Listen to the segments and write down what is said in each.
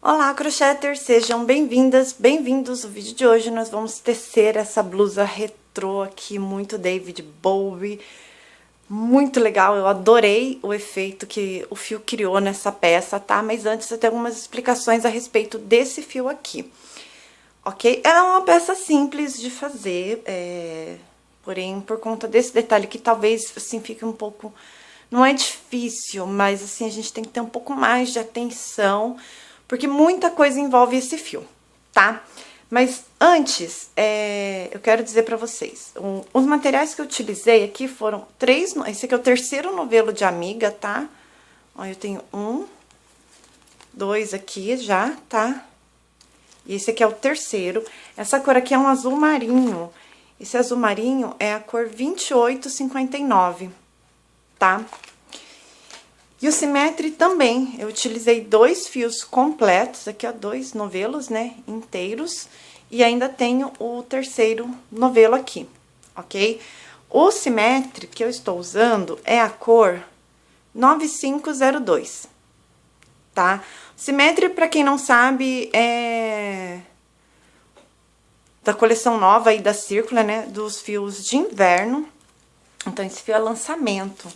Olá, crocheters! Sejam bem-vindas, bem-vindos. No vídeo de hoje nós vamos tecer essa blusa retrô aqui, muito David Bowie. Muito legal, eu adorei o efeito que o fio criou nessa peça, tá? Mas antes eu tenho algumas explicações a respeito desse fio aqui, ok? Ela é uma peça simples de fazer, porém por conta desse detalhe que talvez, assim, fique um pouco... Não é difícil, mas assim, a gente tem que ter um pouco mais de atenção, porque muita coisa envolve esse fio, tá? Mas antes, eu quero dizer pra vocês, os materiais que eu utilizei aqui foram esse aqui é o terceiro novelo de Amiga, tá? Ó, eu tenho dois aqui já, tá? E esse aqui é o terceiro. Essa cor aqui é um azul marinho. Esse azul marinho é a cor 2859, tá? E o Simetri também, eu utilizei dois fios completos, aqui ó, dois novelos, né, inteiros, e ainda tenho o terceiro novelo aqui, ok? O Simetri que eu estou usando é a cor 9502, tá? O Simetri, pra quem não sabe, é da coleção nova aí da Círcula, né, dos fios de inverno. Então, esse fio é lançamento.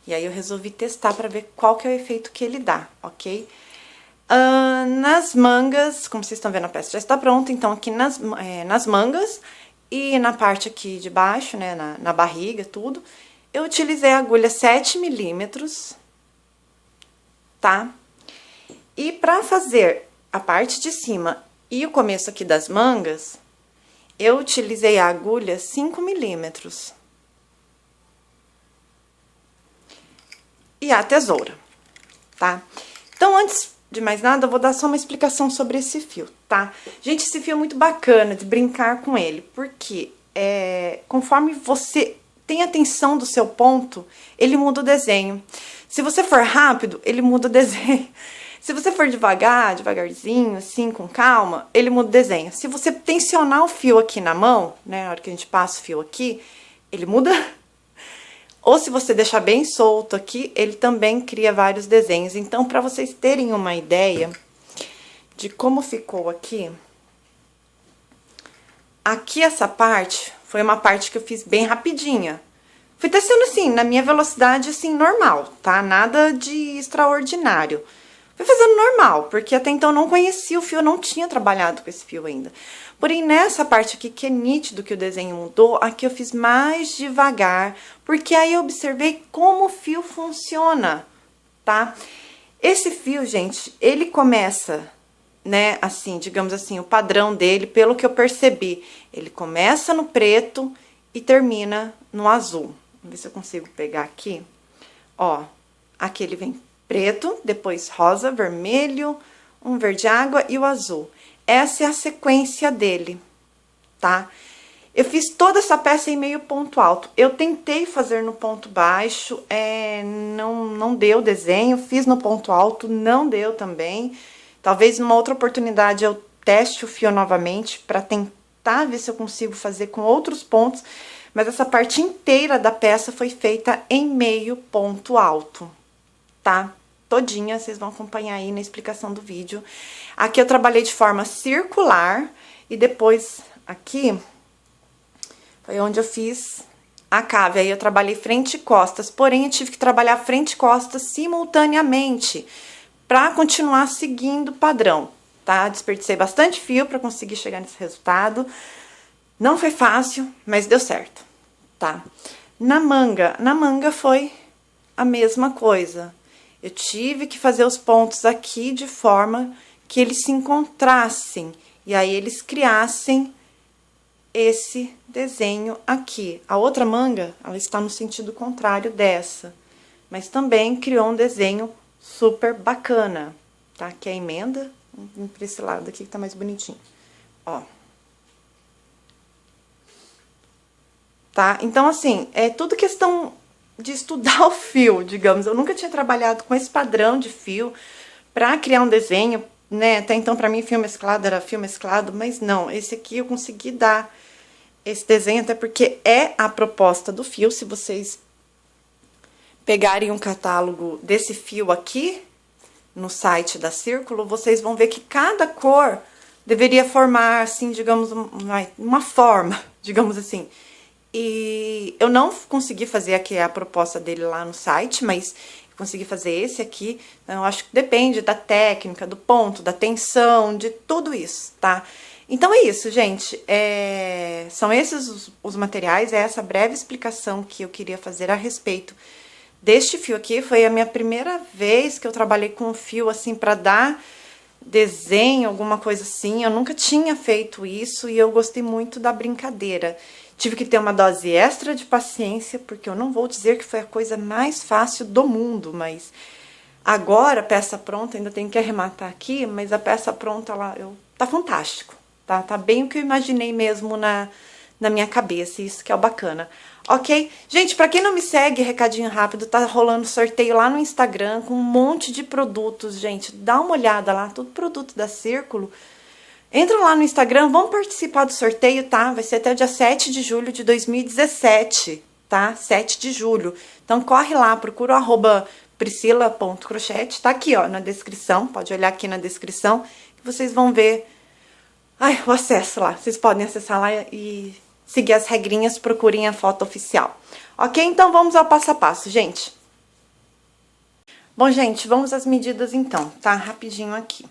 E aí, eu resolvi testar pra ver qual que é o efeito que ele dá, ok? Nas mangas, como vocês estão vendo, a peça já está pronta. Então, aqui nas mangas e na parte aqui de baixo, né, na barriga, tudo, eu utilizei a agulha 7 milímetros, tá? E pra fazer a parte de cima e o começo aqui das mangas, eu utilizei a agulha 5 milímetros. E a tesoura, tá? Então, antes de mais nada, eu vou dar só uma explicação sobre esse fio, tá? Gente, esse fio é muito bacana de brincar com ele, porque conforme você tem atenção do seu ponto, ele muda o desenho. Se você for rápido, ele muda o desenho. Se você for devagarzinho, assim, com calma, ele muda o desenho. Se você tensionar o fio aqui na mão, né, na hora que a gente passa o fio aqui, ele muda... Ou se você deixar bem solto aqui, ele também cria vários desenhos. Então, para vocês terem uma ideia de como ficou aqui, essa parte foi uma parte que eu fiz bem rapidinha. Fui tecendo assim, na minha velocidade assim, normal, tá? Nada de extraordinário. Fui fazendo normal, porque até então eu não conhecia o fio, eu não tinha trabalhado com esse fio ainda. Porém, nessa parte aqui, que é nítido que o desenho mudou, aqui eu fiz mais devagar, porque aí eu observei como o fio funciona, tá? Esse fio, gente, ele começa, né, assim, digamos assim, o padrão dele, pelo que eu percebi, ele começa no preto e termina no azul. Vamos ver se eu consigo pegar aqui. Ó, aqui ele vem preto, depois rosa, vermelho, um verde água e o azul. Essa é a sequência dele, tá? Eu fiz toda essa peça em meio ponto alto. Eu tentei fazer no ponto baixo, não deu o desenho. Fiz no ponto alto, não deu também. Talvez numa outra oportunidade eu teste o fio novamente para tentar ver se eu consigo fazer com outros pontos. Mas essa parte inteira da peça foi feita em meio ponto alto, tá? Todinha, vocês vão acompanhar aí na explicação do vídeo. Aqui eu trabalhei de forma circular e depois aqui foi onde eu fiz a cave. Aí eu trabalhei frente e costas, porém eu tive que trabalhar frente e costas simultaneamente para continuar seguindo o padrão, tá? Desperdicei bastante fio para conseguir chegar nesse resultado. Não foi fácil, mas deu certo, tá? Na manga foi a mesma coisa. Eu tive que fazer os pontos aqui de forma que eles se encontrassem. E aí, eles criassem esse desenho aqui. A outra manga, ela está no sentido contrário dessa. Mas também criou um desenho super bacana, tá? Aqui é a emenda. Vamos pra esse lado aqui que tá mais bonitinho. Ó. Tá? Então, assim, é tudo questão de estudar o fio, digamos. Eu nunca tinha trabalhado com esse padrão de fio pra criar um desenho, né? Até então, pra mim, fio mesclado era fio mesclado, mas não. Esse aqui eu consegui dar esse desenho, até porque é a proposta do fio. Se vocês pegarem um catálogo desse fio aqui, no site da Círculo, vocês vão ver que cada cor deveria formar, assim, digamos, uma forma, digamos assim. E eu não consegui fazer aqui a proposta dele lá no site, mas eu consegui fazer esse aqui. Então, eu acho que depende da técnica, do ponto, da tensão, de tudo isso, tá? Então é isso, gente. São esses os materiais, é essa breve explicação que eu queria fazer a respeito deste fio aqui. Foi a minha primeira vez que eu trabalhei com fio, assim, pra dar desenho, alguma coisa assim. Eu nunca tinha feito isso e eu gostei muito da brincadeira. Tive que ter uma dose extra de paciência, porque eu não vou dizer que foi a coisa mais fácil do mundo, mas agora, a peça pronta, ainda tenho que arrematar aqui, mas a peça pronta, tá fantástico, tá? Tá bem o que eu imaginei mesmo na minha cabeça, isso que é o bacana. Ok? Gente, pra quem não me segue, recadinho rápido, tá rolando sorteio lá no Instagram com um monte de produtos, gente. Dá uma olhada lá, tudo produto da Círculo. Entra lá no Instagram, vamos participar do sorteio, tá? Vai ser até o dia 7 de julho de 2017, tá? 7 de julho. Então, corre lá, procura o @priscila.crochete, tá aqui, ó, na descrição. Pode olhar aqui na descrição, que vocês vão ver o acesso lá. Vocês podem acessar lá e seguir as regrinhas, procurem a foto oficial. Ok? Então, vamos ao passo a passo, gente. Bom, gente, vamos às medidas então, tá? Rapidinho aqui.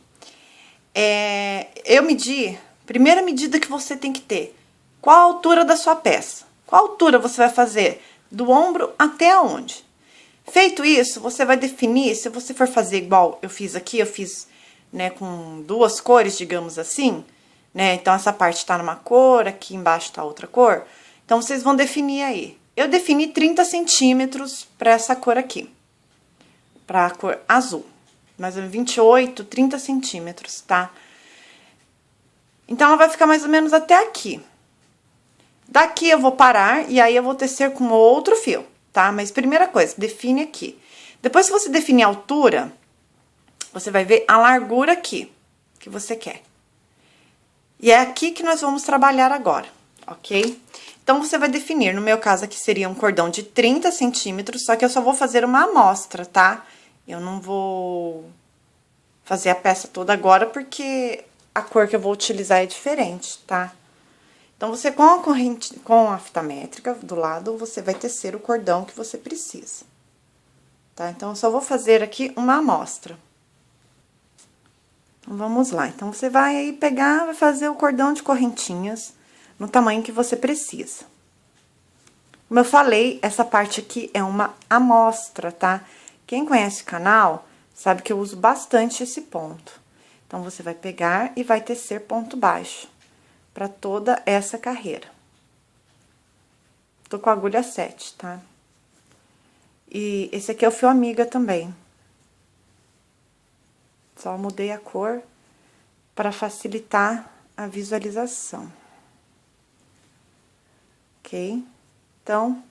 Eu medi, primeira medida que você tem que ter, qual a altura da sua peça? Qual altura você vai fazer? Do ombro até aonde? Feito isso, você vai definir, se você for fazer igual eu fiz aqui, eu fiz, né, com duas cores, digamos assim, né? Então, essa parte tá numa cor, aqui embaixo tá outra cor. Então, vocês vão definir aí. Eu defini 30 centímetros pra essa cor aqui, pra cor azul. Mais ou menos 28, 30 centímetros, tá? Então, ela vai ficar mais ou menos até aqui. Daqui eu vou parar e aí eu vou tecer com outro fio, tá? Mas primeira coisa, define aqui. Depois que você definir a altura, você vai ver a largura aqui que você quer. E é aqui que nós vamos trabalhar agora, ok? Então, você vai definir, no meu caso aqui seria um cordão de 30 centímetros, só que eu só vou fazer uma amostra, tá? Eu não vou fazer a peça toda agora, porque a cor que eu vou utilizar é diferente, tá? Então, você com a fita métrica do lado, você vai tecer o cordão que você precisa, tá? Então, eu só vou fazer aqui uma amostra. Então, vamos lá. Então, você vai aí pegar, vai fazer o cordão de correntinhas no tamanho que você precisa. Como eu falei, essa parte aqui é uma amostra, tá? Quem conhece o canal sabe que eu uso bastante esse ponto. Então, você vai pegar e vai tecer ponto baixo para toda essa carreira. Tô com a agulha 7, tá? E esse aqui é o fio amiga também. Só mudei a cor para facilitar a visualização. Ok? Então,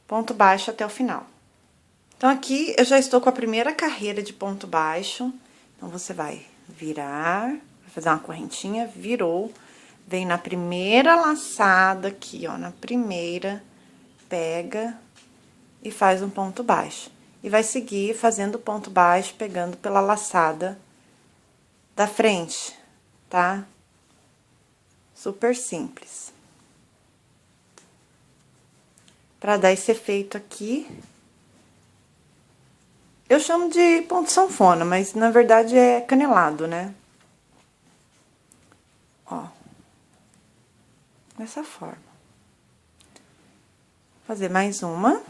ponto baixo até o final. Então, aqui eu já estou com a primeira carreira de ponto baixo. Então, você vai virar, vai fazer uma correntinha, virou, vem na primeira laçada aqui, ó, na primeira, pega e faz um ponto baixo. E vai seguir fazendo ponto baixo, pegando pela laçada da frente, tá? Super simples. Pra dar esse efeito aqui, eu chamo de ponto sanfona, mas na verdade é canelado, né? Ó. Dessa forma. Vou fazer mais uma,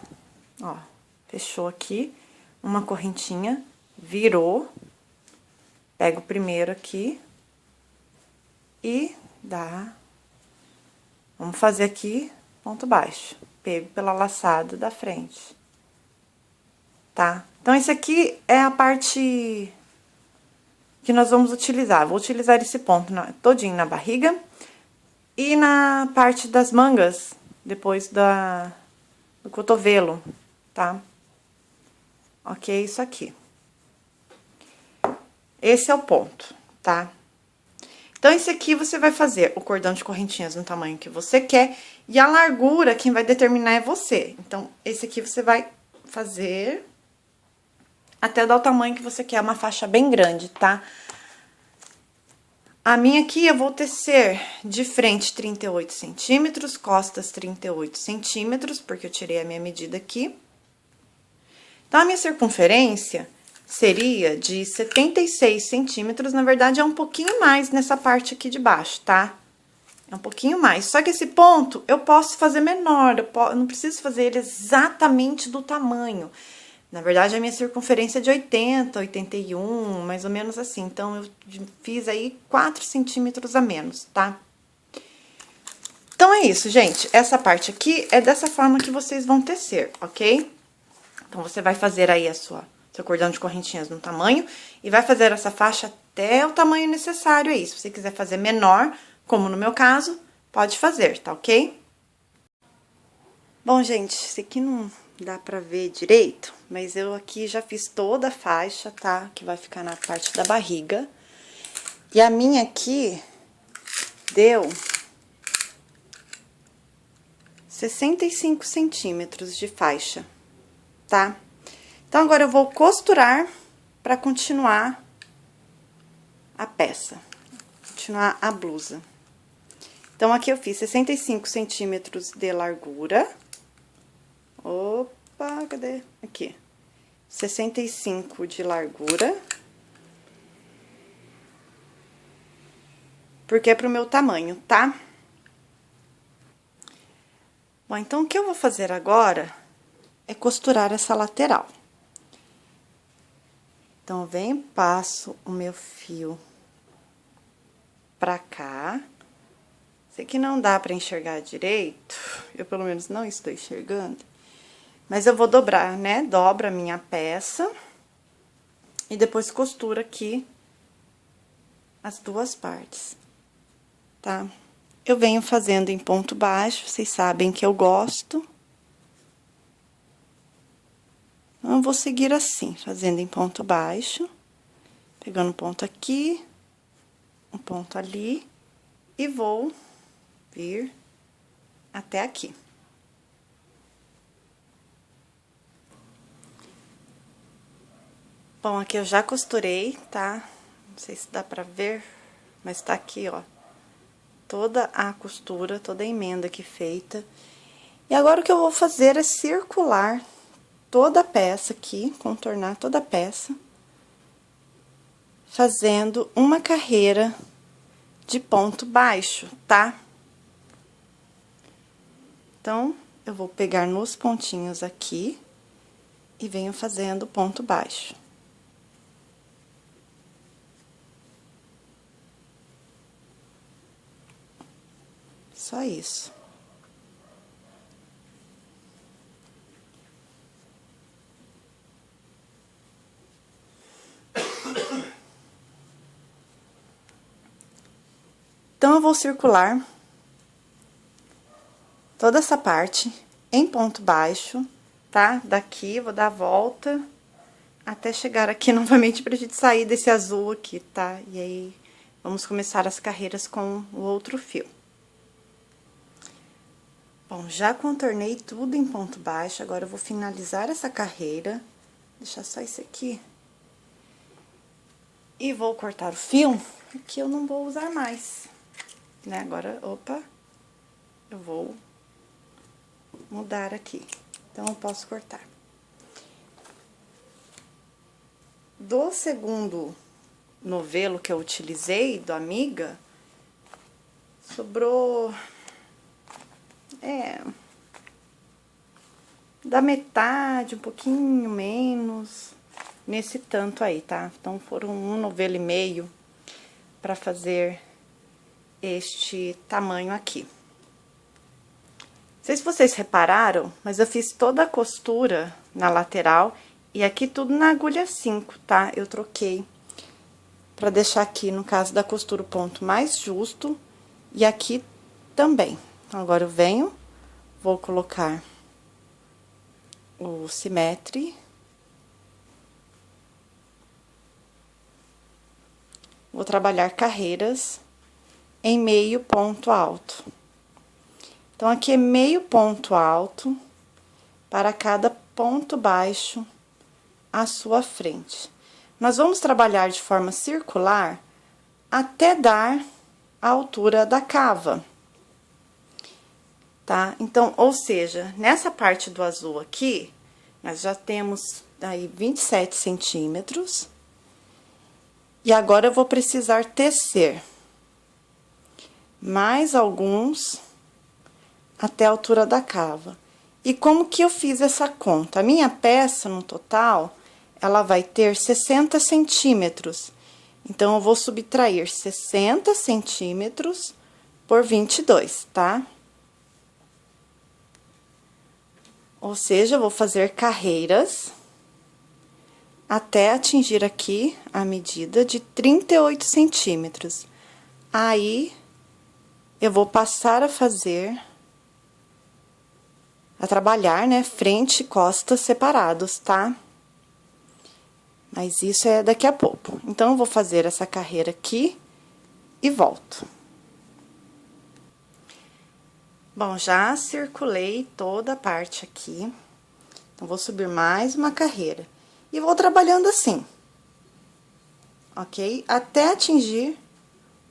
ó. Fechou aqui, uma correntinha, virou. Pego o primeiro aqui e dá. Vamos fazer aqui ponto baixo. Pego pela laçada da frente. Tá? Então, esse aqui é a parte que nós vamos utilizar. Vou utilizar esse ponto todinho na barriga e na parte das mangas, depois do cotovelo, tá? Ok, isso aqui. Esse é o ponto, tá? Então, esse aqui você vai fazer o cordão de correntinhas no tamanho que você quer. E a largura, quem vai determinar é você. Então, esse aqui você vai fazer até dar o tamanho que você quer, uma faixa bem grande, tá? A minha aqui eu vou tecer de frente 38 centímetros, costas 38 centímetros, porque eu tirei a minha medida aqui. Então, a minha circunferência seria de 76 centímetros, na verdade é um pouquinho mais nessa parte aqui de baixo, tá? É um pouquinho mais, só que esse ponto eu posso fazer menor, eu não preciso fazer ele exatamente do tamanho. Na verdade, a minha circunferência é de 80, 81, mais ou menos assim. Então, eu fiz aí 4 centímetros a menos, tá? Então, é isso, gente. Essa parte aqui é dessa forma que vocês vão tecer, ok? Então, você vai fazer aí seu cordão de correntinhas no tamanho e vai fazer essa faixa até o tamanho necessário aí. Se você quiser fazer menor, como no meu caso, pode fazer, tá ok? Bom, gente, esse aqui não dá pra ver direito, mas eu aqui já fiz toda a faixa, tá? Que vai ficar na parte da barriga. E a minha aqui deu 65 centímetros de faixa, tá? Então, agora eu vou costurar pra continuar a peça, continuar a blusa. Então, aqui eu fiz 65 centímetros de largura. Opa, cadê? Aqui. 65 de largura. Porque é pro meu tamanho, tá? Bom, então, o que eu vou fazer agora é costurar essa lateral. Então, eu venho, passo o meu fio pra cá. Sei que não dá pra enxergar direito, eu pelo menos não estou enxergando. Mas eu vou dobrar, né? Dobra a minha peça e depois costura aqui as duas partes, tá? Eu venho fazendo em ponto baixo, vocês sabem que eu gosto. Então, eu vou seguir assim, fazendo em ponto baixo, pegando um ponto aqui, um ponto ali, e vou vir até aqui. Bom, aqui eu já costurei, tá? Não sei se dá pra ver, mas tá aqui, ó. Toda a costura, toda a emenda aqui feita. E agora o que eu vou fazer é circular toda a peça aqui, contornar toda a peça, fazendo uma carreira de ponto baixo, tá? Então, eu vou pegar nos pontinhos aqui e venho fazendo ponto baixo. Só isso. Então, eu vou circular toda essa parte em ponto baixo, tá? Daqui, vou dar a volta até chegar aqui novamente pra gente sair desse azul aqui, tá? E aí, vamos começar as carreiras com o outro fio. Bom, já contornei tudo em ponto baixo, agora eu vou finalizar essa carreira, deixar só isso aqui. E vou cortar o fio, que eu não vou usar mais, né? Agora, opa, eu vou mudar aqui, então eu posso cortar. Do segundo novelo que eu utilizei, do Amiga, sobrou... da metade, um pouquinho menos, nesse tanto aí, tá? Então, foram 1,5 novelo pra fazer este tamanho aqui. Não sei se vocês repararam, mas eu fiz toda a costura na lateral e aqui tudo na agulha 5, tá? Eu troquei pra deixar aqui, no caso da costura, o ponto mais justo e aqui também. Então, agora eu venho, vou colocar o simetri. Vou trabalhar carreiras em meio ponto alto. Então, aqui é meio ponto alto para cada ponto baixo à sua frente. Nós vamos trabalhar de forma circular até dar a altura da cava, tá? Então, ou seja, nessa parte do azul aqui, nós já temos aí 27 centímetros. E agora eu vou precisar tecer mais alguns até a altura da cava. E como que eu fiz essa conta? A minha peça, no total, ela vai ter 60 centímetros. Então, eu vou subtrair 60 centímetros por 22, tá? Ou seja, eu vou fazer carreiras até atingir aqui a medida de 38 centímetros. Aí, eu vou passar a trabalhar, né, frente e costas separados, tá? Mas isso é daqui a pouco. Então, eu vou fazer essa carreira aqui e volto. Bom, já circulei toda a parte aqui. Então, vou subir mais uma carreira. E vou trabalhando assim, ok? Até atingir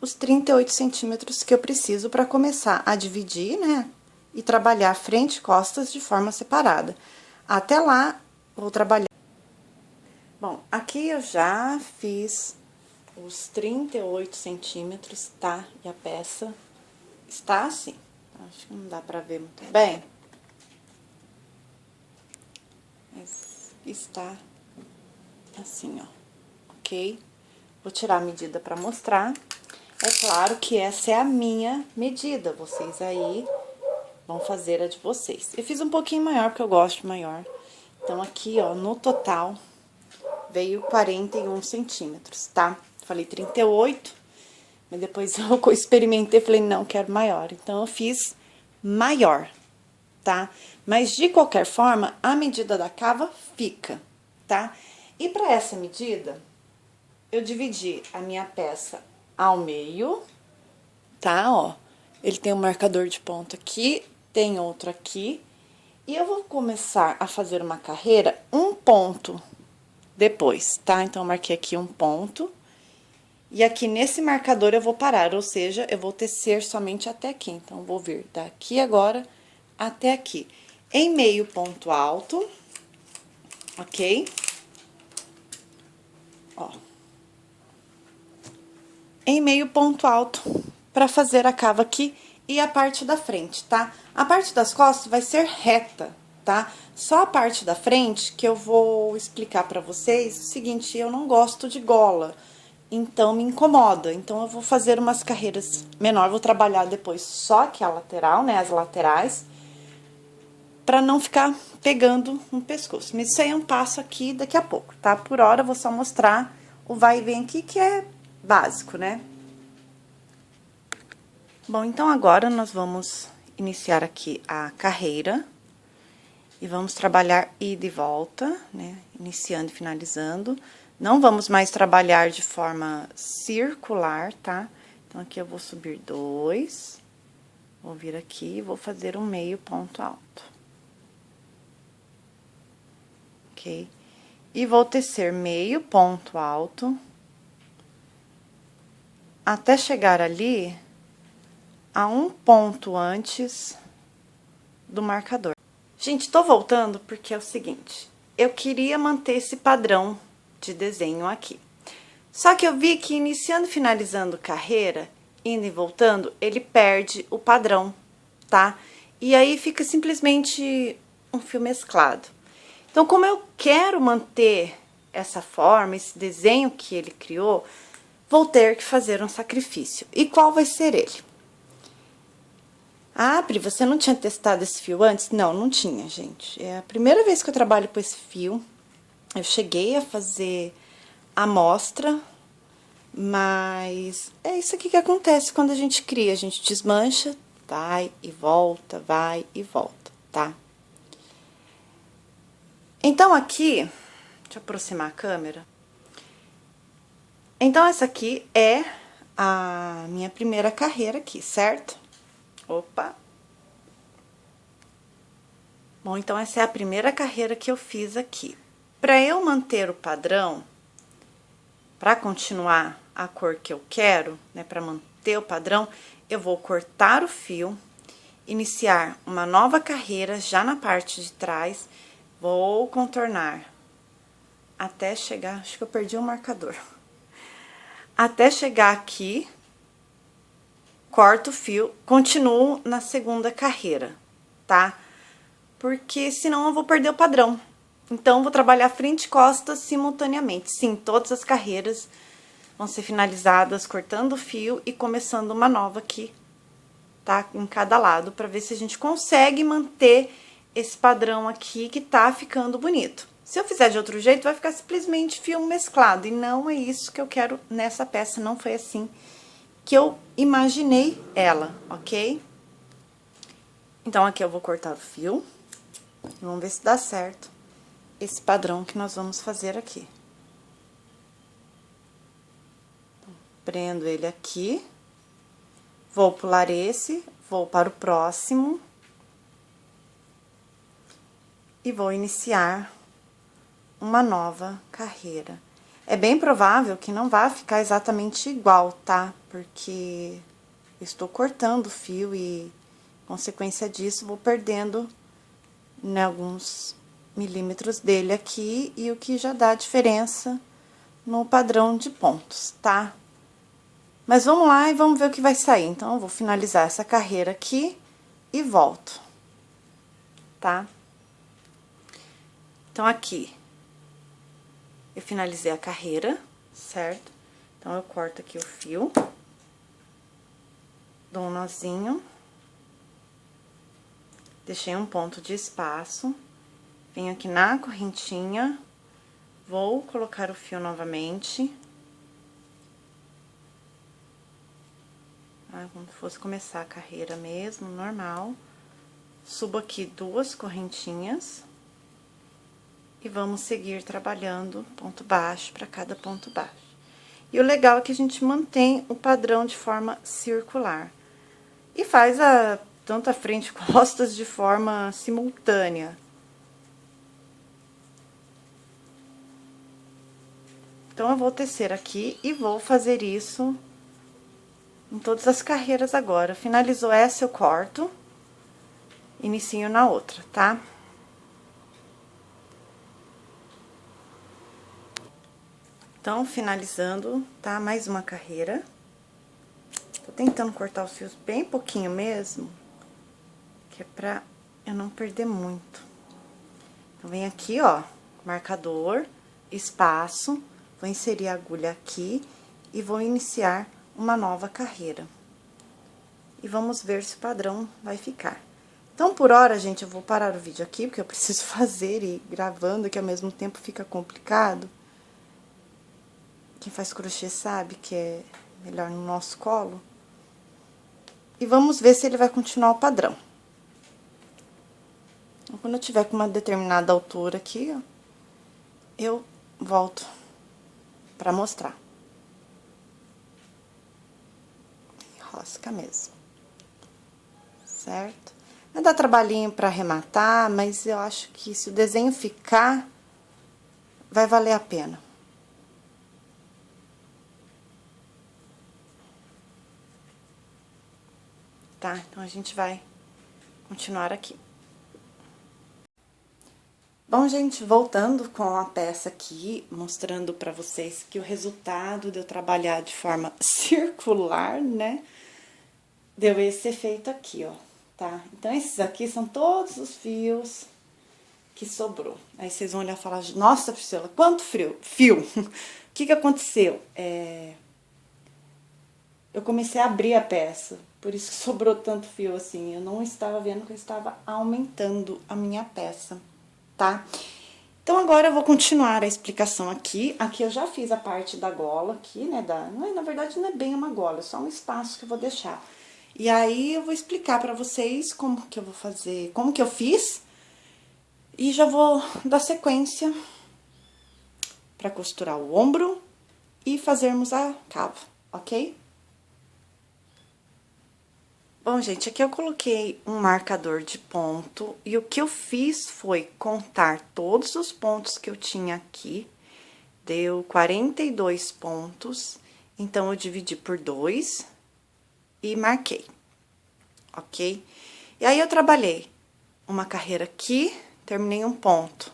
os 38 centímetros que eu preciso para começar a dividir, né? E trabalhar frente e costas de forma separada. Até lá, vou trabalhar. Bom, aqui eu já fiz os 38 centímetros, tá? E a peça está assim. Acho que não dá pra ver muito bem. Mas está assim, ó. Ok? Vou tirar a medida pra mostrar. É claro que essa é a minha medida. Vocês aí vão fazer a de vocês. Eu fiz um pouquinho maior, porque eu gosto de maior. Então, aqui, ó, no total, veio 41 centímetros, tá? Falei 38, mas depois eu experimentei e falei, não, quero maior. Então, eu fiz maior, tá? Mas, de qualquer forma, a medida da cava fica, tá? E pra essa medida, eu dividi a minha peça ao meio, tá? Ó, ele tem um marcador de ponto aqui, tem outro aqui. E eu vou começar a fazer uma carreira, um ponto depois, tá? Então, eu marquei aqui um ponto. E aqui nesse marcador eu vou parar, ou seja, eu vou tecer somente até aqui. Então, eu vou vir daqui agora até aqui. Em meio ponto alto, ok? Ó. Em meio ponto alto, pra fazer a cava aqui e a parte da frente, tá? A parte das costas vai ser reta, tá? Só a parte da frente que eu vou explicar pra vocês o seguinte, eu não gosto de gola, então me incomoda. Então, eu vou fazer umas carreiras menor, vou trabalhar depois só aqui a lateral, né, as laterais, pra não ficar pegando no pescoço. Mas isso aí é um passo aqui daqui a pouco, tá? Por hora, eu vou só mostrar o vai e vem aqui, que é básico, né? Bom, então agora nós vamos iniciar aqui a carreira e vamos trabalhar ida e volta, né? Iniciando e finalizando. Não vamos mais trabalhar de forma circular, tá? Então, aqui eu vou subir 2, vou vir aqui e vou fazer um meio ponto alto. Ok? E vou tecer meio ponto alto até chegar ali a um ponto antes do marcador. Gente, tô voltando porque é o seguinte, eu queria manter esse padrão de desenho aqui. Só que eu vi que iniciando e finalizando carreira, indo e voltando, ele perde o padrão, tá? E aí fica simplesmente um fio mesclado. Então, como eu quero manter essa forma, esse desenho que ele criou, vou ter que fazer um sacrifício. E qual vai ser ele? Ah, Pri, você não tinha testado esse fio antes? Não, não tinha, gente. É a primeira vez que eu trabalho com esse fio. Eu cheguei a fazer amostra, mas é isso aqui que acontece quando a gente cria. A gente desmancha, vai e volta, tá? Então, aqui, deixa eu aproximar a câmera. Então, essa aqui é a minha primeira carreira aqui, certo? Opa! Bom, então essa é a primeira carreira que eu fiz aqui. Para eu manter o padrão, para continuar a cor que eu quero, né, para manter o padrão, eu vou cortar o fio, iniciar uma nova carreira já na parte de trás, vou contornar até chegar, acho que eu perdi o marcador, até chegar aqui, corto o fio, continuo na segunda carreira, tá? Porque senão eu vou perder o padrão. Então, vou trabalhar frente e costas simultaneamente. Sim, todas as carreiras vão ser finalizadas cortando o fio e começando uma nova aqui, tá? Em cada lado, pra ver se a gente consegue manter esse padrão aqui que tá ficando bonito. Se eu fizer de outro jeito, vai ficar simplesmente fio mesclado. E não é isso que eu quero nessa peça, não foi assim que eu imaginei ela, ok? Então, aqui eu vou cortar o fio. Vamos ver se dá certo esse padrão que nós vamos fazer aqui. Prendo ele aqui, vou pular esse, vou para o próximo e vou iniciar uma nova carreira. É bem provável que não vá ficar exatamente igual, tá? Porque eu estou cortando o fio e, consequência disso, vou perdendo, né, alguns milímetros dele aqui, e o que já dá diferença no padrão de pontos, tá? Mas vamos lá e vamos ver o que vai sair. Então, eu vou finalizar essa carreira aqui e volto, tá? Então, aqui, eu finalizei a carreira, certo? Então, eu corto aqui o fio, dou um nozinho, deixei um ponto de espaço. Venho aqui na correntinha, vou colocar o fio novamente. Como se fosse começar a carreira mesmo, normal. Subo aqui 2 correntinhas. E vamos seguir trabalhando ponto baixo para cada ponto baixo. E o legal é que a gente mantém o padrão de forma circular. E faz tanto a frente e costas de forma simultânea. Então, eu vou tecer aqui e vou fazer isso em todas as carreiras agora. Finalizou essa, eu corto, inicio na outra, tá? Então, finalizando, tá? Mais uma carreira. Tô tentando cortar os fios bem pouquinho mesmo, que é pra eu não perder muito. Então, vem aqui, ó, marcador, espaço, vou inserir a agulha aqui e vou iniciar uma nova carreira. E vamos ver se o padrão vai ficar. Então, por hora, gente, eu vou parar o vídeo aqui, porque eu preciso fazer e gravando, que ao mesmo tempo fica complicado. Quem faz crochê sabe que é melhor no nosso colo. E vamos ver se ele vai continuar o padrão. Então, quando eu tiver com uma determinada altura aqui, ó, eu volto pra mostrar. Rosca mesmo. Certo? Vai dar trabalhinho pra arrematar, mas eu acho que se o desenho ficar, vai valer a pena. Tá? Então, a gente vai continuar aqui. Bom, gente, voltando com a peça aqui, mostrando pra vocês que o resultado de eu trabalhar de forma circular, né, deu esse efeito aqui, ó, tá? Então, esses aqui são todos os fios que sobrou. Aí, vocês vão olhar e falar, nossa, Priscila, quanto fio? O que aconteceu? Eu comecei a abrir a peça, por isso que sobrou tanto fio assim. Eu não estava vendo que eu estava aumentando a minha peça, tá? Então, agora eu vou continuar a explicação aqui. Aqui eu já fiz a parte da gola aqui, né? Na verdade, não é bem uma gola, é só um espaço que eu vou deixar. E aí, eu vou explicar pra vocês como que eu vou fazer, como que eu fiz. E já vou dar sequência pra costurar o ombro e fazermos a cava, ok? Bom, gente, aqui eu coloquei um marcador de ponto e o que eu fiz foi contar todos os pontos que eu tinha aqui. Deu 42 pontos, então eu dividi por 2 e marquei, ok? E aí eu trabalhei uma carreira aqui, terminei um ponto.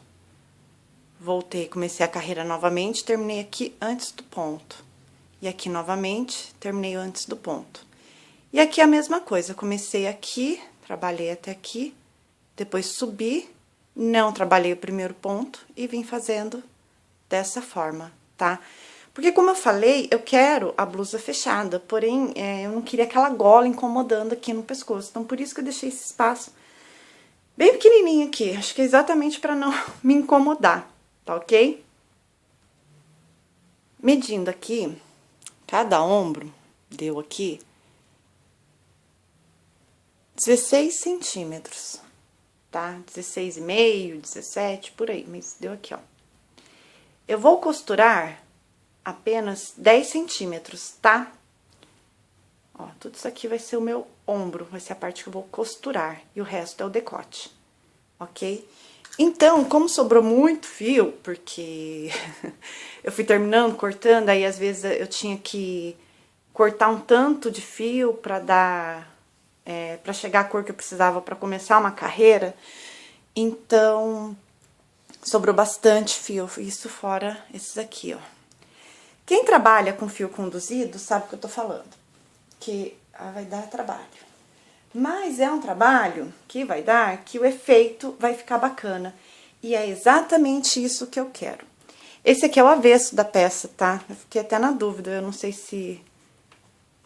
Voltei, comecei a carreira novamente, terminei aqui antes do ponto. E aqui novamente, terminei antes do ponto. E aqui a mesma coisa, comecei aqui, trabalhei até aqui, depois subi, não trabalhei o primeiro ponto e vim fazendo dessa forma, tá? Porque como eu falei, eu quero a blusa fechada, porém, eu não queria aquela gola incomodando aqui no pescoço, então por isso que eu deixei esse espaço bem pequenininho aqui, acho que é exatamente para não me incomodar, tá ok? Medindo aqui, cada ombro deu aqui 16 centímetros, tá? 16,5, 17, por aí, mas deu aqui, ó. Eu vou costurar apenas 10 centímetros, tá? Ó, tudo isso aqui vai ser o meu ombro, vai ser a parte que eu vou costurar, e o resto é o decote, ok? Então, como sobrou muito fio, porque eu fui terminando, cortando, aí às vezes eu tinha que cortar um tanto de fio pra dar... pra chegar à cor que eu precisava pra começar uma carreira, então sobrou bastante fio, isso fora esses aqui, ó. Quem trabalha com fio conduzido sabe o que eu tô falando, que vai dar trabalho. Mas é um trabalho que vai dar que o efeito vai ficar bacana. E é exatamente isso que eu quero. Esse aqui é o avesso da peça, tá? Eu fiquei até na dúvida, eu não sei se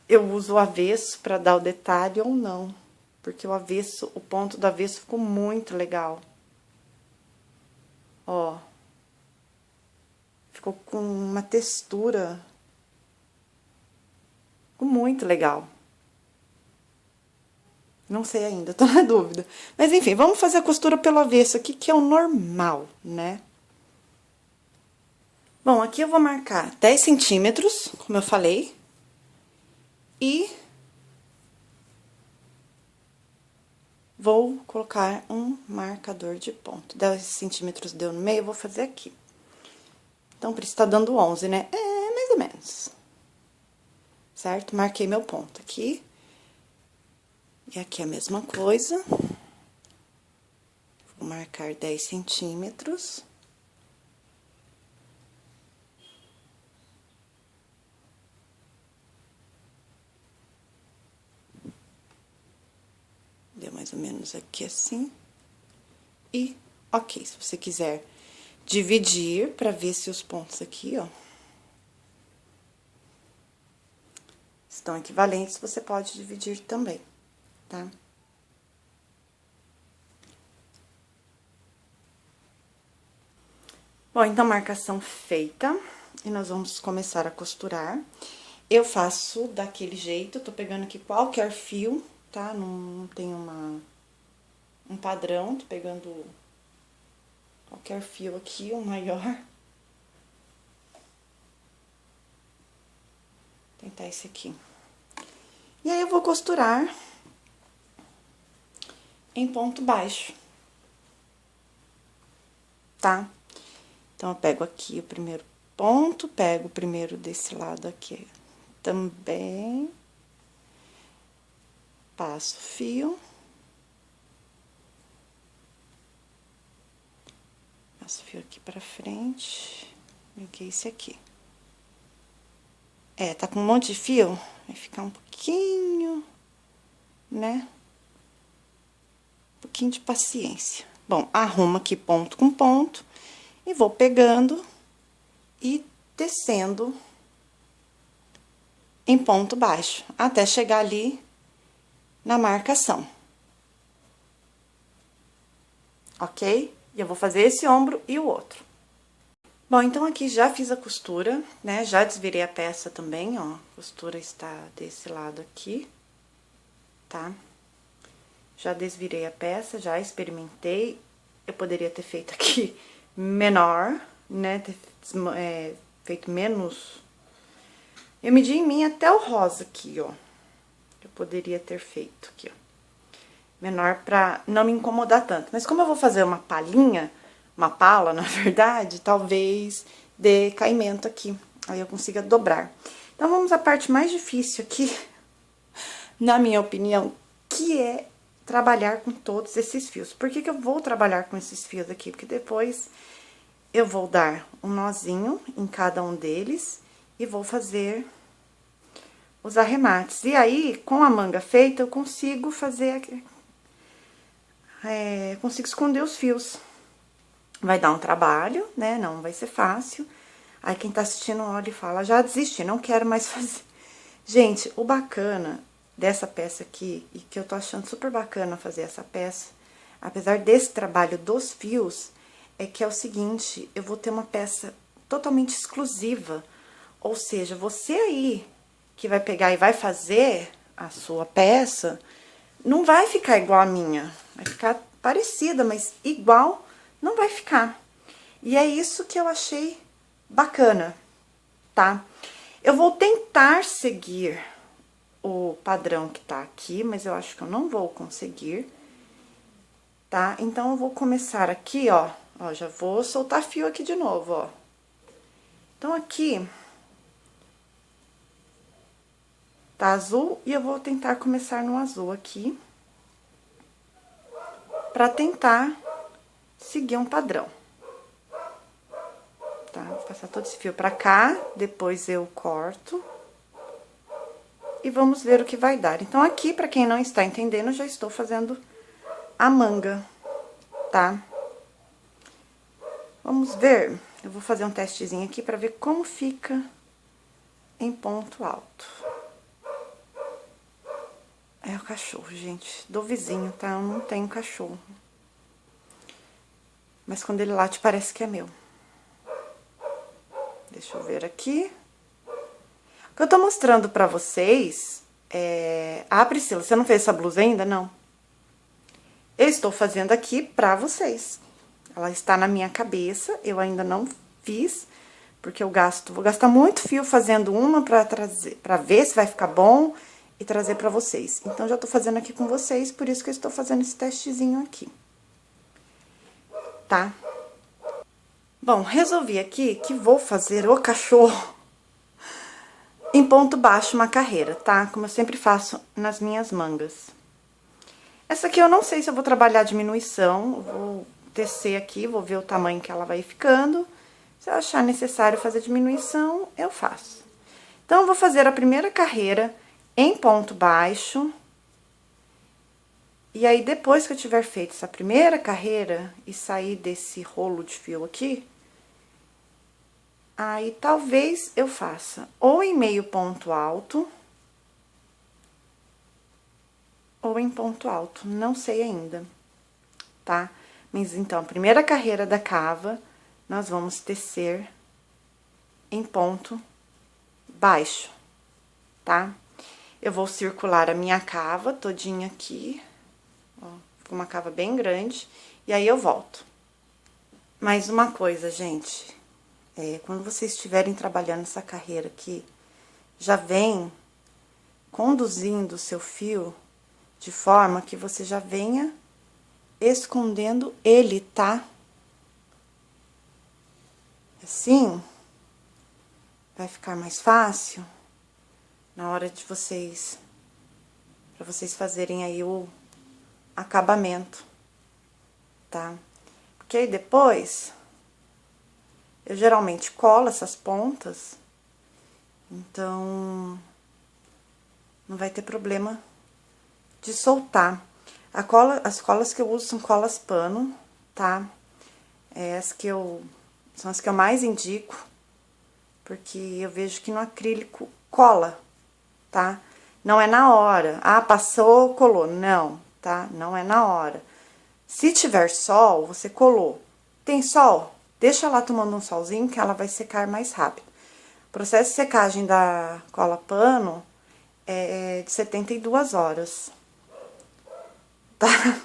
eu uso o avesso pra dar o detalhe ou não. Porque o avesso, o ponto do avesso ficou muito legal. Ó. Ficou com uma textura. Ficou muito legal. Não sei ainda, tô na dúvida. Mas enfim, vamos fazer a costura pelo avesso aqui, que é o normal, né? Bom, aqui eu vou marcar 10 centímetros, como eu falei. E vou colocar um marcador de ponto. 10 centímetros deu no meio, eu vou fazer aqui. Então, por isso tá dando 11, né? É, mais ou menos. Certo? Marquei meu ponto aqui. E aqui a mesma coisa. Vou marcar 10 centímetros. Deu mais ou menos aqui assim. E, ok, se você quiser dividir pra ver se os pontos aqui, ó, estão equivalentes, você pode dividir também, tá? Bom, então, marcação feita, e nós vamos começar a costurar. Eu faço daquele jeito, tô pegando aqui qualquer fio, tá? Não tem um padrão, tô pegando qualquer fio aqui, o maior. Vou tentar esse aqui. E aí, eu vou costurar em ponto baixo, tá? Então, eu pego aqui o primeiro ponto, pego o primeiro desse lado aqui também, passo o fio, passo o fio aqui pra frente, peguei esse aqui. Tá com um monte de fio, vai ficar um pouquinho, né? Um pouquinho de paciência. Bom, arrumo aqui ponto com ponto e vou pegando e descendo em ponto baixo, até chegar ali na marcação. Ok? E eu vou fazer esse ombro e o outro. Bom, então aqui já fiz a costura, né? Já desvirei a peça também, ó. A costura está desse lado aqui, tá? Já desvirei a peça, já experimentei. Eu poderia ter feito aqui menor, né? Ter feito menos. Eu medi em mim até o rosa aqui, ó. Eu poderia ter feito aqui, ó. Menor pra não me incomodar tanto. Mas como eu vou fazer uma palhinha, uma pala, na verdade, talvez dê caimento aqui. Aí eu consiga dobrar. Então, vamos à parte mais difícil aqui, na minha opinião, que é trabalhar com todos esses fios. Por que que eu vou trabalhar com esses fios aqui? Porque depois eu vou dar um nozinho em cada um deles e vou fazer os arremates. E aí, com a manga feita, eu consigo fazer... consigo esconder os fios. Vai dar um trabalho, né? Não vai ser fácil. Aí, quem tá assistindo olha e fala, já desisti, não quero mais fazer. Gente, o bacana dessa peça aqui, e que eu tô achando super bacana fazer essa peça, apesar desse trabalho dos fios, é que é o seguinte, eu vou ter uma peça totalmente exclusiva. Ou seja, você aí que vai pegar e vai fazer a sua peça, não vai ficar igual a minha. Vai ficar parecida, mas igual não vai ficar. E é isso que eu achei bacana, tá? Eu vou tentar seguir o padrão que tá aqui, mas eu acho que eu não vou conseguir, tá? Então, eu vou começar aqui, ó. Ó, já vou soltar fio aqui de novo, ó. Então, aqui tá azul e eu vou tentar começar no azul aqui, pra tentar seguir um padrão. Tá? Vou passar todo esse fio pra cá, depois eu corto. E vamos ver o que vai dar. Então, aqui, pra quem não está entendendo, eu já estou fazendo a manga, tá? Vamos ver. Eu vou fazer um testezinho aqui pra ver como fica em ponto alto. É o cachorro, gente, do vizinho, tá? Eu não tenho cachorro. Mas quando ele late, parece que é meu. Deixa eu ver aqui. O que eu tô mostrando pra vocês é... Ah, Priscila, você não fez essa blusa ainda? Não. Eu estou fazendo aqui pra vocês. Ela está na minha cabeça, eu ainda não fiz, porque vou gastar muito fio fazendo uma pra ver se vai ficar bom e trazer pra vocês. Então, já tô fazendo aqui com vocês, por isso que eu estou fazendo esse testezinho aqui. Tá? Bom, resolvi aqui que vou fazer o cachorro em ponto baixo uma carreira, tá? Como eu sempre faço nas minhas mangas. Essa aqui eu não sei se eu vou trabalhar diminuição, eu vou tecer aqui, vou ver o tamanho que ela vai ficando. Se eu achar necessário fazer diminuição, eu faço. Então, eu vou fazer a primeira carreira em ponto baixo. E aí, depois que eu tiver feito essa primeira carreira e sair desse rolo de fio aqui, aí talvez eu faça ou em meio ponto alto, ou em ponto alto, não sei ainda, tá? Mas então, a primeira carreira da cava, nós vamos tecer em ponto baixo, tá? Eu vou circular a minha cava todinha aqui, ó, ficou uma cava bem grande, e aí eu volto. Mais uma coisa, gente, quando vocês estiverem trabalhando essa carreira aqui, já vem conduzindo o seu fio de forma que você já venha escondendo ele, tá? Assim, vai ficar mais fácil na hora de vocês, pra vocês fazerem aí o acabamento, tá? Porque aí depois, eu geralmente colo essas pontas, então não vai ter problema de soltar. As colas que eu uso são colas pano, tá? São as que eu mais indico, porque eu vejo que no acrílico cola, tá? Não é na hora. Ah, passou, colou. Não, tá? Não é na hora. Se tiver sol, você colou. Tem sol? Deixa lá tomando um solzinho que ela vai secar mais rápido. O processo de secagem da cola pano é de 72 horas. Tá?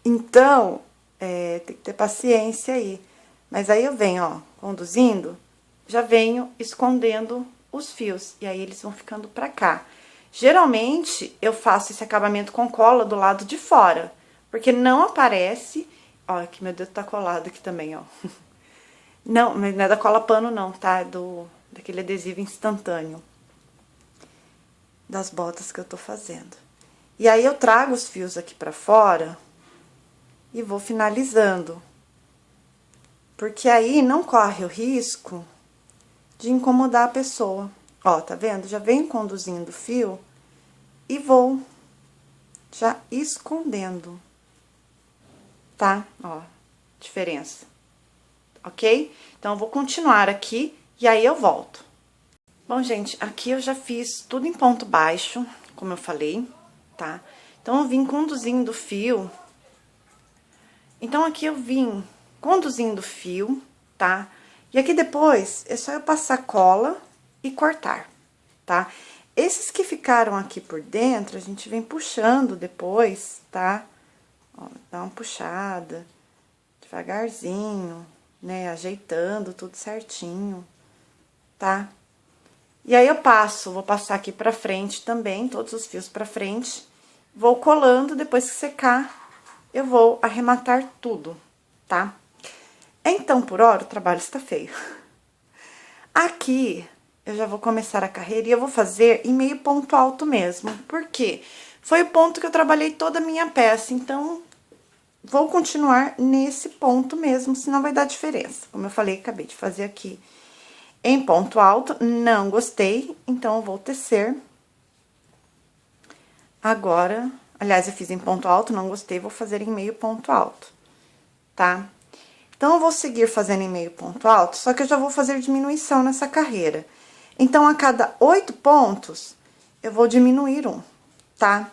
Então, tem que ter paciência aí. Mas aí eu venho, ó, conduzindo, já venho escondendo os fios. E aí, eles vão ficando pra cá. Geralmente, eu faço esse acabamento com cola do lado de fora, porque não aparece... Ó, aqui meu dedo tá colado aqui também, ó. Não, mas não é da cola pano não, tá? É daquele adesivo instantâneo. Das botas que eu tô fazendo. E aí, eu trago os fios aqui pra fora e vou finalizando. Porque aí, não corre o risco de incomodar a pessoa. Ó, tá vendo? Já venho conduzindo o fio e vou já escondendo. Tá? Ó, diferença. Ok? Então, eu vou continuar aqui e aí eu volto. Bom, gente, aqui eu já fiz tudo em ponto baixo, como eu falei, tá? Então, eu vim conduzindo o fio. Então, aqui eu vim conduzindo o fio, tá? E aqui depois, é só eu passar cola e cortar, tá? Esses que ficaram aqui por dentro, a gente vem puxando depois, tá? Ó, dá uma puxada, devagarzinho, né? Ajeitando tudo certinho, tá? E aí, eu vou passar aqui pra frente também, todos os fios pra frente. Vou colando, depois que secar, eu vou arrematar tudo, tá? Então, por hora, o trabalho está feio. Aqui, eu já vou começar a carreira e eu vou fazer em meio ponto alto mesmo. Por quê? Foi o ponto que eu trabalhei toda a minha peça, então, vou continuar nesse ponto mesmo, senão vai dar diferença. Como eu falei, acabei de fazer aqui em ponto alto, não gostei, então eu vou tecer. Agora, aliás, eu fiz em ponto alto, não gostei, vou fazer em meio ponto alto, tá? Então, eu vou seguir fazendo em meio ponto alto, só que eu já vou fazer diminuição nessa carreira. Então, a cada 8 pontos, eu vou diminuir um, tá?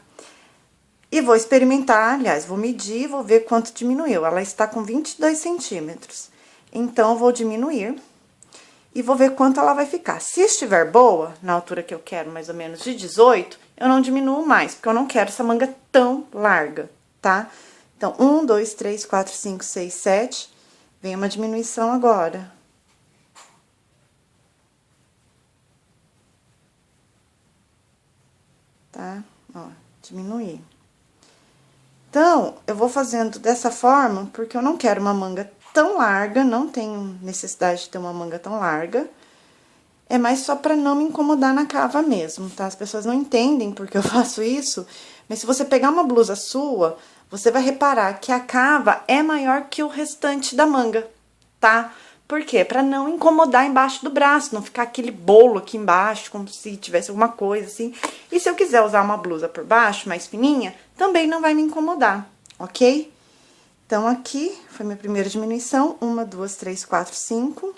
E vou experimentar, aliás, vou medir, vou ver quanto diminuiu. Ela está com 22 centímetros. Então, eu vou diminuir e vou ver quanto ela vai ficar. Se estiver boa, na altura que eu quero, mais ou menos de 18, eu não diminuo mais, porque eu não quero essa manga tão larga, tá? Então, 1, 2, 3, 4, 5, 6, 7, vem uma diminuição agora. Tá? Ó, diminuir. Então, eu vou fazendo dessa forma, porque eu não quero uma manga tão larga, não tenho necessidade de ter uma manga tão larga. É mais só pra não me incomodar na cava mesmo, tá? As pessoas não entendem porque eu faço isso, mas se você pegar uma blusa sua, você vai reparar que a cava é maior que o restante da manga, tá? Por quê? Pra não incomodar embaixo do braço, não ficar aquele bolo aqui embaixo, como se tivesse alguma coisa assim. E se eu quiser usar uma blusa por baixo, mais fininha, também não vai me incomodar, ok? Então, aqui foi minha primeira diminuição. 1, 2, 3, 4, 5...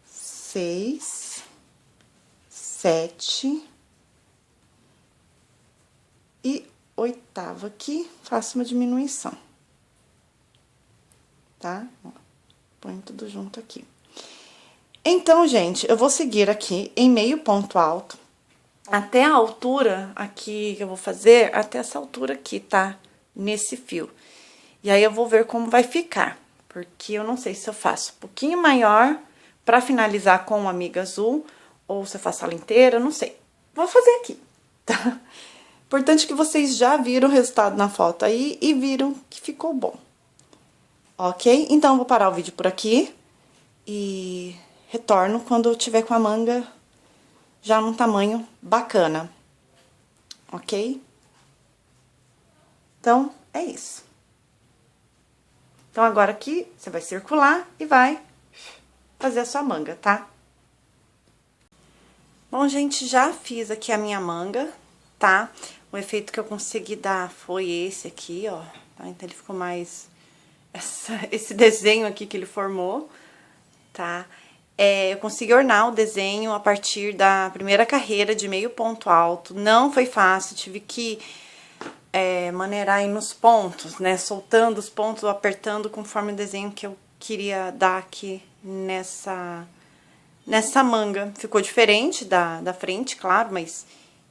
6, 7 e 8ª aqui, faço uma diminuição, tá? Ó, põe tudo junto aqui. Então, gente, eu vou seguir aqui em meio ponto alto, até a altura aqui que eu vou fazer, até essa altura aqui, tá? Nesse fio. E aí, eu vou ver como vai ficar, porque eu não sei se eu faço um pouquinho maior pra finalizar com uma amiga azul, ou se eu faço ela inteira, não sei. Vou fazer aqui, tá? Importante que vocês já viram o resultado na foto aí e viram que ficou bom. Ok? Então, eu vou parar o vídeo por aqui e retorno quando eu tiver com a manga já num tamanho bacana. Ok? Então, é isso. Então, agora aqui, você vai circular e vai fazer a sua manga, tá? Bom, gente, já fiz aqui a minha manga, tá? O efeito que eu consegui dar foi esse aqui, ó, tá? Então, ele ficou mais... esse desenho aqui que ele formou, tá? Eu consegui ornar o desenho a partir da primeira carreira de meio ponto alto. Não foi fácil, tive que maneirar aí nos pontos, né? Soltando os pontos, apertando conforme o desenho que eu queria dar aqui nessa manga. Ficou diferente da frente, claro, mas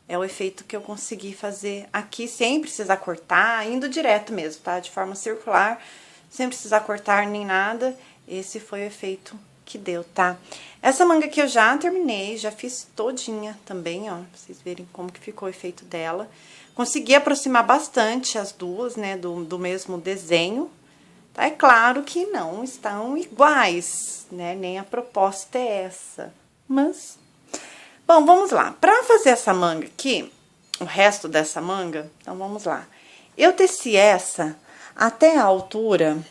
é o efeito que eu consegui fazer aqui sem precisar cortar, indo direto mesmo, tá? De forma circular, sem precisar cortar nem nada. Esse foi o efeito que deu, tá? Essa manga aqui eu já terminei, já fiz todinha também, ó, pra vocês verem como que ficou o efeito dela. Consegui aproximar bastante as duas, né, do mesmo desenho. Tá? É claro que não estão iguais, né, nem a proposta é essa, mas... Bom, vamos lá. Pra fazer essa manga aqui, o resto dessa manga, então vamos lá. Eu teci essa até a altura...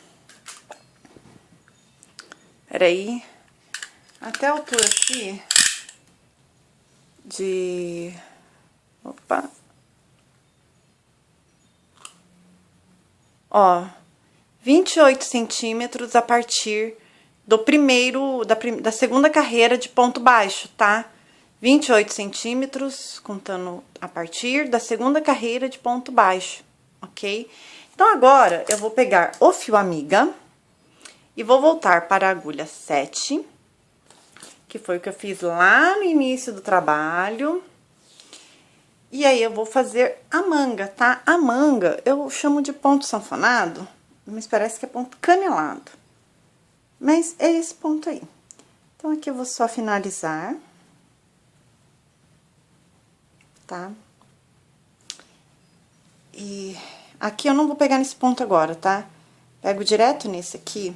Peraí... Até a altura aqui de... Opa! Ó, 28 centímetros a partir do primeiro, da segunda carreira de ponto baixo, tá? 28 centímetros, contando a partir da segunda carreira de ponto baixo, ok? Então, agora, eu vou pegar o fio amiga e vou voltar para a agulha 7, que foi o que eu fiz lá no início do trabalho. E aí, eu vou fazer a manga, tá? A manga, eu chamo de ponto sanfonado, mas parece que é ponto canelado. Mas é esse ponto aí. Então, aqui eu vou só finalizar. Tá? E aqui eu não vou pegar nesse ponto agora, tá? Pego direto nesse aqui.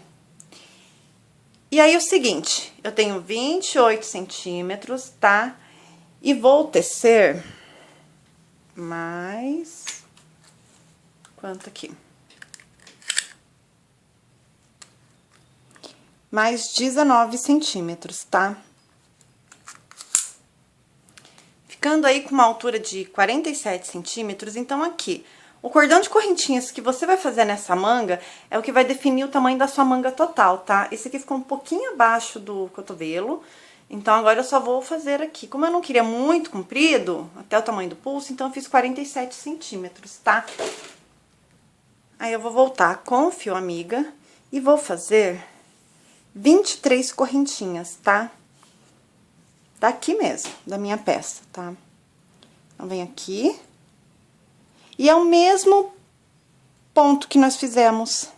E aí, é o seguinte, eu tenho 28 centímetros, tá? E vou tecer mais... Quanto aqui? Mais 19 centímetros, tá? Ficando aí com uma altura de 47 centímetros, então aqui... O cordão de correntinhas que você vai fazer nessa manga é o que vai definir o tamanho da sua manga total, tá? Esse aqui ficou um pouquinho abaixo do cotovelo, então agora eu só vou fazer aqui. Como eu não queria muito comprido, até o tamanho do pulso, então eu fiz 47 centímetros, tá? Aí eu vou voltar com o fio amiga e vou fazer 23 correntinhas, tá? Daqui mesmo, da minha peça, tá? Então, vem aqui... E é o mesmo ponto que nós fizemos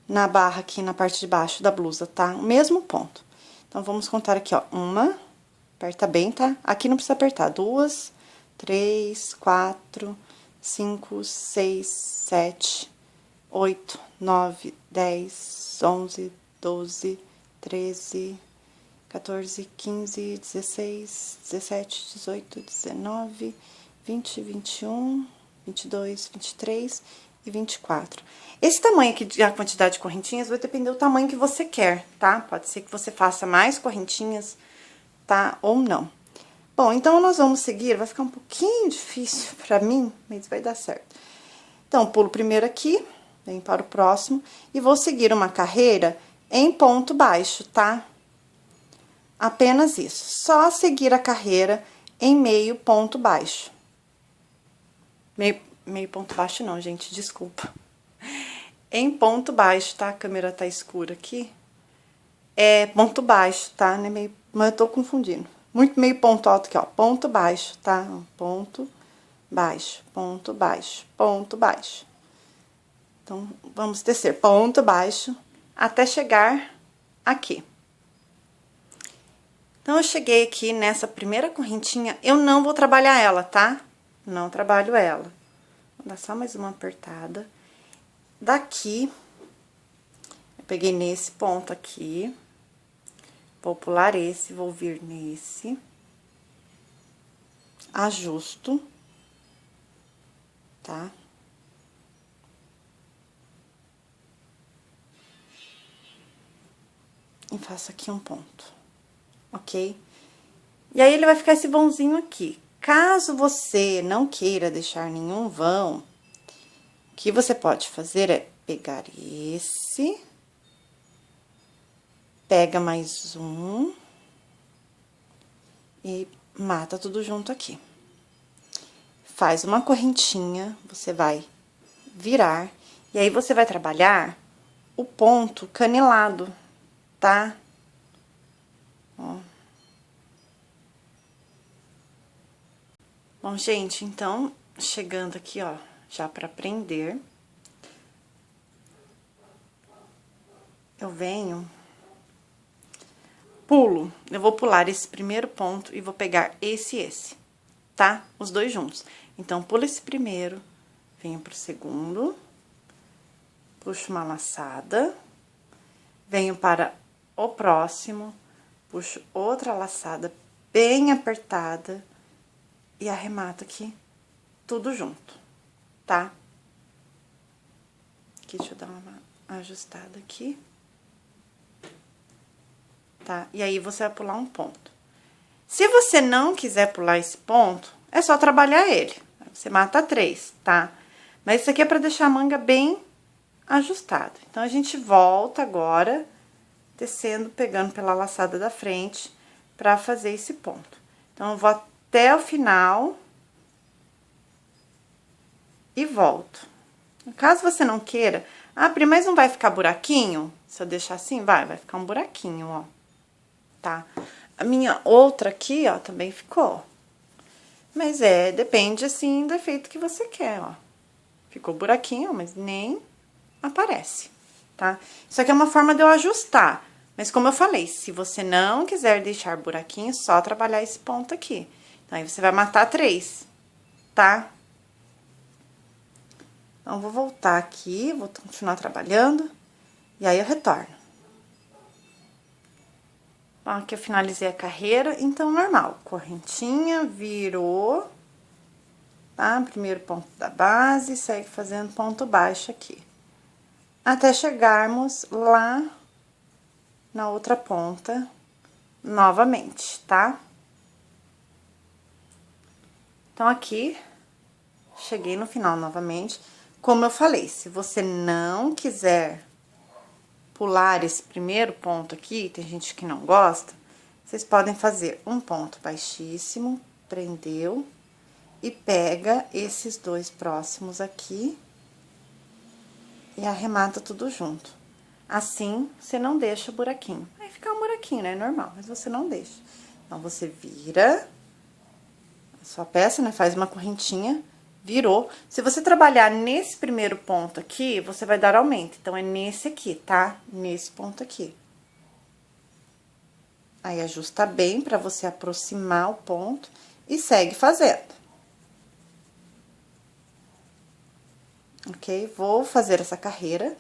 na barra aqui na parte de baixo da blusa, tá? O mesmo ponto. Então, vamos contar aqui, ó. Uma, aperta bem, tá? Aqui não precisa apertar. 2, 3, 4, 5, 6, 7, 8, 9, 10, 11, 12, 13, 14, 15, 16, 17, 18, 19, 20, 21... 22, 23 e 24. Esse tamanho aqui, a quantidade de correntinhas, vai depender do tamanho que você quer, tá? Pode ser que você faça mais correntinhas, tá? Ou não. Bom, então, nós vamos seguir, vai ficar um pouquinho difícil pra mim, mas vai dar certo. Então, pulo primeiro aqui, vem para o próximo, e vou seguir uma carreira em ponto baixo, tá? Apenas isso, só seguir a carreira em meio ponto baixo. Meio ponto baixo não, gente, desculpa. Em ponto baixo, tá? A câmera tá escura aqui. É ponto baixo, tá? Né? Mas eu tô confundindo. Muito meio ponto alto aqui, ó. Ponto baixo, tá? Ponto baixo, ponto baixo, ponto baixo. Então, vamos descer ponto baixo até chegar aqui. Então, eu cheguei aqui nessa primeira correntinha, eu não vou trabalhar ela, tá? Não trabalho ela. Vou dar só mais uma apertada. Daqui, eu peguei nesse ponto aqui. Vou pular esse, vou vir nesse. Ajusto. Tá? E faço aqui um ponto. Ok? E aí, ele vai ficar esse vãozinho aqui. Caso você não queira deixar nenhum vão, o que você pode fazer é pegar esse, pega mais um e mata tudo junto aqui. Faz uma correntinha, você vai virar, e aí você vai trabalhar o ponto canelado, tá? Ó. Bom, gente, então, chegando aqui, ó, já pra prender, eu venho pulo, eu vou pular esse primeiro ponto e vou pegar esse, tá? Os dois juntos. Então, pulo esse primeiro, venho pro segundo, puxo uma laçada, venho para o próximo, puxo outra laçada bem apertada e arremato aqui tudo junto, tá? Aqui, deixa eu dar uma ajustada aqui. Tá? E aí, você vai pular um ponto. Se você não quiser pular esse ponto, é só trabalhar ele. Você mata 3, tá? Mas isso aqui é pra deixar a manga bem ajustada. Então, a gente volta agora, descendo, pegando pela laçada da frente, pra fazer esse ponto. Então, eu vou até o final e volto. Caso você não queira, Pri, mas não vai ficar buraquinho? Se eu deixar assim, vai ficar um buraquinho, ó. Tá? A minha outra aqui, ó, também ficou. Mas depende, assim, do efeito que você quer, ó. Ficou buraquinho, mas nem aparece, tá? Isso aqui é uma forma de eu ajustar. Mas como eu falei, se você não quiser deixar buraquinho, só trabalhar esse ponto aqui. Então, aí você vai matar 3, tá? Então, vou voltar aqui, vou continuar trabalhando, e aí eu retorno. Bom, aqui eu finalizei a carreira, então, normal. Correntinha, virou, tá? Primeiro ponto da base, segue fazendo ponto baixo aqui. Até chegarmos lá na outra ponta, novamente, tá? Então, aqui, cheguei no final novamente. Como eu falei, se você não quiser pular esse primeiro ponto aqui, tem gente que não gosta, vocês podem fazer um ponto baixíssimo, prendeu, e pega esses dois próximos aqui e arremata tudo junto. Assim, você não deixa o buraquinho. Vai ficar um buraquinho, né? É normal, mas você não deixa. Então, você vira a sua peça, né? Faz uma correntinha, virou. Se você trabalhar nesse primeiro ponto aqui, você vai dar aumento. Então, é nesse aqui, tá? Nesse ponto aqui. Aí, ajusta bem pra você aproximar o ponto e segue fazendo. Ok? Vou fazer essa carreira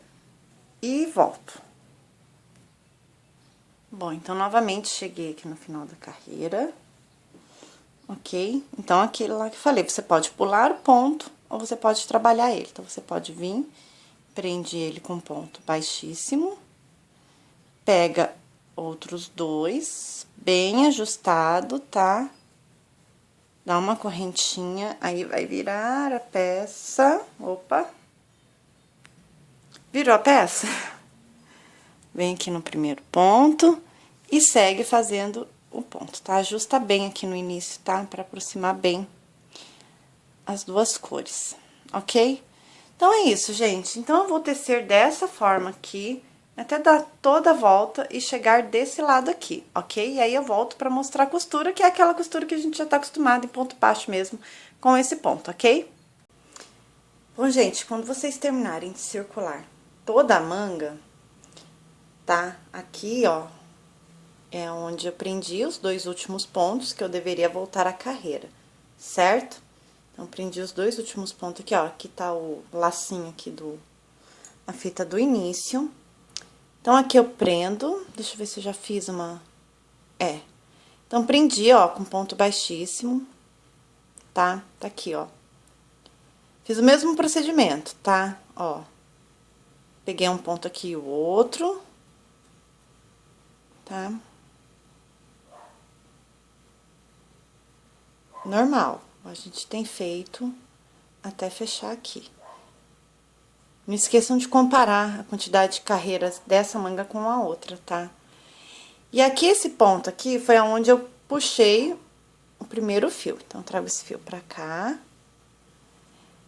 e volto. Bom, então, novamente, cheguei aqui no final da carreira. Ok? Então, aquele lá que eu falei, você pode pular o ponto ou você pode trabalhar ele. Então, você pode vir, prende ele com ponto baixíssimo, pega outros dois, bem ajustado, tá? Dá uma correntinha, aí vai virar a peça. Opa! Virou a peça? Vem aqui no primeiro ponto e segue fazendo o ponto, tá? Ajusta bem aqui no início, tá? Pra aproximar bem as duas cores, ok? Então, é isso, gente. Então, eu vou tecer dessa forma aqui, até dar toda a volta e chegar desse lado aqui, ok? E aí, eu volto pra mostrar a costura, que é aquela costura que a gente já tá acostumado em ponto baixo mesmo, com esse ponto, ok? Bom, gente, quando vocês terminarem de circular toda a manga, tá? Aqui, ó, é onde eu prendi os dois últimos pontos que eu deveria voltar a carreira, certo? Então, prendi os dois últimos pontos aqui, ó. Aqui tá o lacinho aqui a fita do início. Então, aqui eu prendo, deixa eu ver se eu já fiz uma... Então, prendi, ó, com ponto baixíssimo, tá? Tá aqui, ó. Fiz o mesmo procedimento, tá? Ó. Peguei um ponto aqui e o outro, tá? Normal, a gente tem feito até fechar aqui. Não esqueçam de comparar a quantidade de carreiras dessa manga com a outra, tá? E aqui, esse ponto aqui, foi aonde eu puxei o primeiro fio. Então, eu trago esse fio pra cá.